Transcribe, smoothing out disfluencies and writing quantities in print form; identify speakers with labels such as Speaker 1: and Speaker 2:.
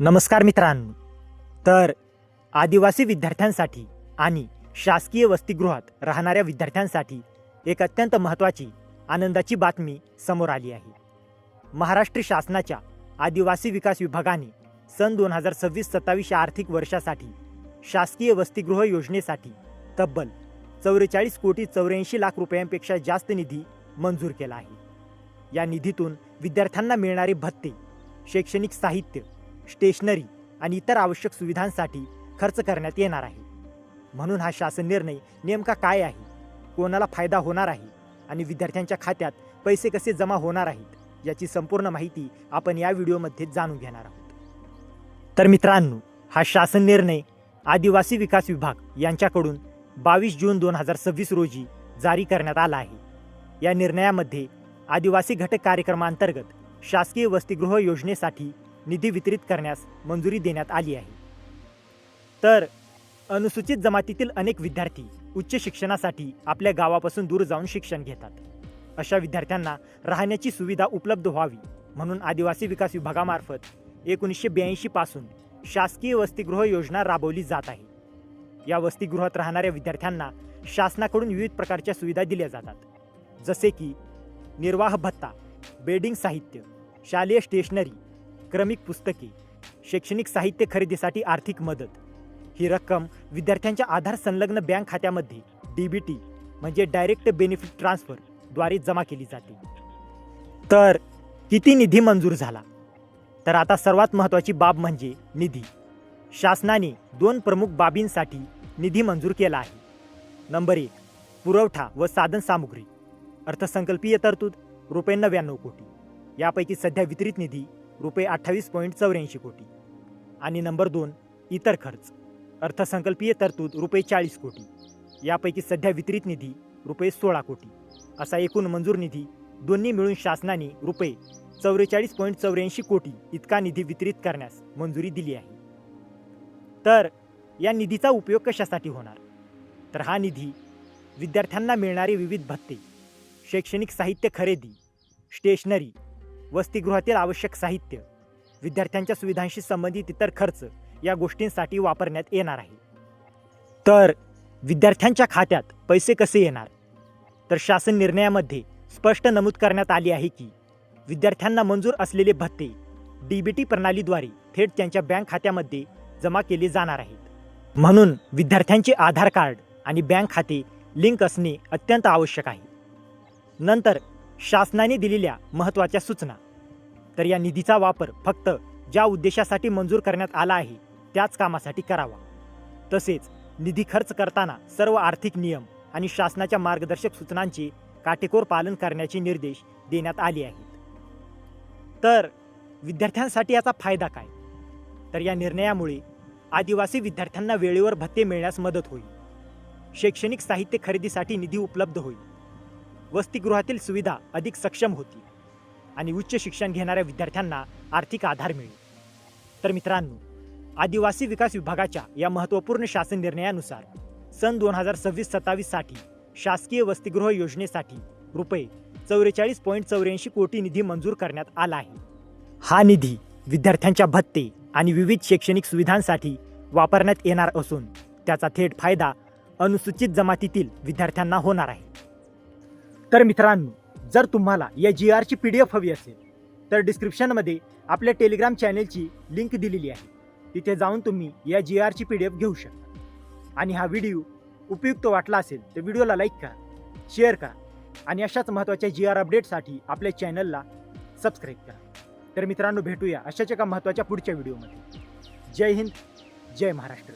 Speaker 1: नमस्कार मित्रांनो. तर आदिवासी विद्यार्थ्यांसाठी आणि शासकीय वसतिगृहात राहणाऱ्या विद्यार्थ्यांसाठी एक अत्यंत महत्त्वाची आनंदाची बातमी समोर आली आहे. महाराष्ट्र शासनाच्या आदिवासी विकास विभागाने सन 2026-27 या आर्थिक वर्षासाठी शासकीय वसतिगृह योजनेसाठी तब्बल 44,84,00,00,000 रुपयांपेक्षा जास्त निधी मंजूर केला आहे. या निधीतून विद्यार्थ्यांना मिळणारे भत्ते, शैक्षणिक साहित्य, स्टेशनरी आणि इतर आवश्यक सुविधांसाठी खर्च करण्यात येणार आहे. म्हणून हा शासन निर्णय नेमका काय आहे, कोणाला फायदा होणार आहे आणि विद्यार्थ्यांच्या खात्यात पैसे कसे जमा होणार आहेत याची संपूर्ण माहिती आपण या व्हिडिओमध्ये जाणून घेणार आहोत. तर मित्रांनो, हा शासन निर्णय आदिवासी विकास विभाग यांच्याकडून 22 जून 2026 रोजी जारी करण्यात आला आहे. या निर्णयामध्ये आदिवासी घटक कार्यक्रमांतर्गत शासकीय वसतिगृह योजनेसाठी निधी वितरित करण्यास मंजुरी देण्यात आली आहे. तर अनुसूचित जमातीतील अनेक विद्यार्थी उच्च शिक्षणासाठी आपल्या गावापासून दूर जाऊन शिक्षण घेतात. अशा विद्यार्थ्यांना राहण्याची सुविधा उपलब्ध व्हावी म्हणून आदिवासी विकास विभागामार्फत 1982 पासून शासकीय वसतिगृह योजना राबवली जात आहे. या वसतिगृहात राहणाऱ्या विद्यार्थ्यांना शासनाकडून विविध प्रकारच्या सुविधा दिल्या जातात, जसे की निर्वाह भत्ता, बेडिंग साहित्य, शालेय स्टेशनरी, क्रमिक पुस्तके, शैक्षणिक साहित्य खरेदीसाठी आर्थिक मदत. ही रक्कम विद्यार्थ्यांच्या आधार संलग्न बँक खात्यामध्ये DBT म्हणजे डायरेक्ट बेनिफिट ट्रान्सफर द्वारे जमा केली जाते. तर किती निधी मंजूर झाला? तर आता सर्वात महत्त्वाची बाब म्हणजे निधी. शासनाने 2 प्रमुख बाबींसाठी निधी मंजूर केला आहे. नंबर 1, पुरवठा व साधन सामुग्री. अर्थसंकल्पीय तरतूद ₹99 कोटी. यापैकी सध्या वितरित निधी ₹28.84 कोटी. आणि नंबर 2, इतर खर्च. अर्थसंकल्पीय तरतूद ₹40 कोटी. यापैकी सध्या वितरित निधी ₹16 कोटी. असा एकूण मंजूर निधी दोन्ही मिळून शासनाने ₹44.84 कोटी इतका निधी वितरित करण्यास मंजुरी दिली आहे. तर या निधीचा उपयोग कशासाठी होणार? तर हा निधी विद्यार्थ्यांना मिळणारे विविध भत्ते, शैक्षणिक साहित्य खरेदी, स्टेशनरी, वसतिगृहातील आवश्यक साहित्य, विद्यार्थ्यांच्या सुविधांशी संबंधित इतर खर्च या गोष्टींसाठी वापरण्यात येणार आहे. तर विद्यार्थ्यांच्या खात्यात पैसे कसे येणार? तर शासन निर्णयामध्ये स्पष्ट नमूद करण्यात आले आहे की विद्यार्थ्यांना मंजूर असलेले भत्ते DBT प्रणालीद्वारे थेट त्यांच्या बँक खात्यामध्ये जमा केले जाणार आहेत. म्हणून विद्यार्थ्यांचे आधार कार्ड आणि बँक खाते लिंक असणे अत्यंत आवश्यक आहे. नंतर शासनाने दिलेल्या महत्त्वाच्या सूचना. तर या निधीचा वापर फक्त ज्या उद्देशासाठी मंजूर करण्यात आला आहे त्याच कामासाठी करावा. तसेच निधी खर्च करताना सर्व आर्थिक नियम आणि शासनाच्या मार्गदर्शक सूचनांचे काटेकोर पालन करण्याचे निर्देश देण्यात आले आहेत. तर विद्यार्थ्यांसाठी याचा फायदा काय? तर या निर्णयामुळे आदिवासी विद्यार्थ्यांना वेळेवर भत्ते मिळण्यास मदत होईल. शैक्षणिक साहित्य खरेदीसाठी निधी उपलब्ध होईल. वसतिगृहातील सुविधा अधिक सक्षम होतील आणि उच्च शिक्षण घेणाऱ्या विद्यार्थ्यांना आर्थिक आधार मिळेल. तर मित्रांनो, आदिवासी विकास विभागाच्या या महत्त्वपूर्ण शासन निर्णयानुसार सन 2026-27 साठी शासकीय वसतिगृह योजनेसाठी ₹44.84 कोटी निधी मंजूर करण्यात आला आहे. हा निधी विद्यार्थ्यांच्या भत्ते आणि विविध शैक्षणिक सुविधांसाठी वापरण्यात येणार असून त्याचा थेट फायदा अनुसूचित जमातीतील विद्यार्थ्यांना होणार आहे. तर मित्रांनो, जर तुम्हाला या GRची PDF हवी असेल तर डिस्क्रिप्शनमध्ये आपल्या टेलिग्राम चॅनेलची लिंक दिलेली आहे. तिथे जाऊन तुम्ही या GRची PDF घेऊ शकता. आणि हा व्हिडिओ उपयुक्त वाटला असेल तर व्हिडिओला लाईक करा, शेअर करा आणि अशाच महत्त्वाच्या GR अपडेटसाठी आपल्या चॅनलला सबस्क्राईब करा. तर मित्रांनो, भेटूया अशाच एका महत्त्वाच्या पुढच्या व्हिडिओमध्ये. जय हिंद, जय महाराष्ट्र.